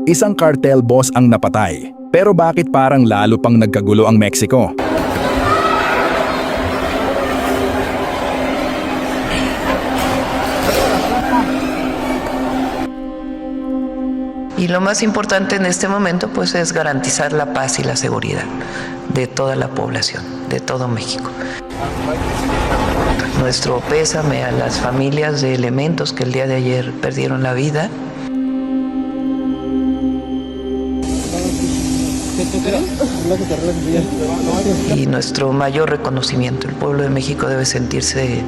Isang cartel boss ang napatay. Pero bakit parang lalo pang nagkagulo ang Mexico? Y lo más importante en este momento pues es garantizar la paz y la seguridad de toda la población, de todo México. Nuestro pésame a las familias de elementos que el día de ayer perdieron la vida. Y nuestro mayor reconocimiento. El pueblo de México debe sentirse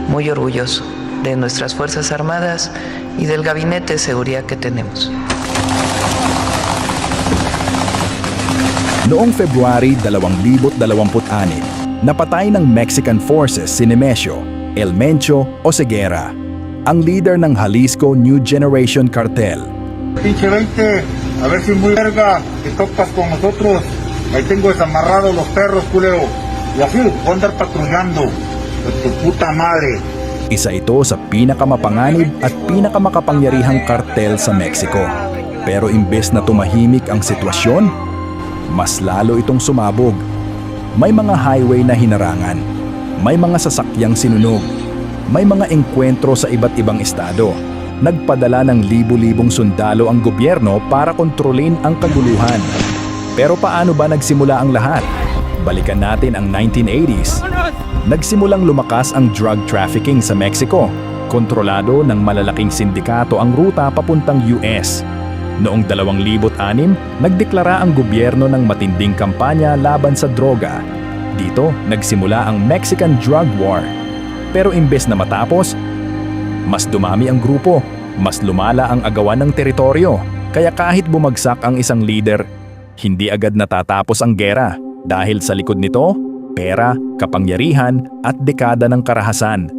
muy orgulloso de nuestras Fuerzas Armadas y del gabinete de seguridad que tenemos. Noong February 2026, napatay ng Mexican forces si Nemesio, El Mencho Oseguera, ang leader ng Jalisco New Generation Cartel. Pinche 20, a ver si muy verga, que topas con nosotros. Ahí tengo desamarrados los perros, culero. Y así, voy a andar patrullando. De tu puta madre. Isa ito sa pinakamapanganib at pinakamakapangyarihang kartel sa Mexico. Pero imbes na tumahimik ang sitwasyon, mas lalo itong sumabog. May mga highway na hinarangan, may mga sasakyang sinunog, may mga engkwentro sa iba't ibang estado. Nagpadala ng libu-libong sundalo ang gobyerno para kontrolin ang kaguluhan. Pero paano ba nagsimula ang lahat? Balikan natin ang 1980s. Nagsimulang lumakas ang drug trafficking sa Mexico. Kontrolado ng malalaking sindikato ang ruta papuntang US. Noong 2006, nagdeklara ang gobyerno ng matinding kampanya laban sa droga. Dito, nagsimula ang Mexican Drug War. Pero imbes na matapos, mas dumami ang grupo, mas lumala ang agawan ng teritoryo. Kaya kahit bumagsak ang isang leader, hindi agad natatapos ang gera. Dahil sa likod nito, pera, kapangyarihan at dekada ng karahasan.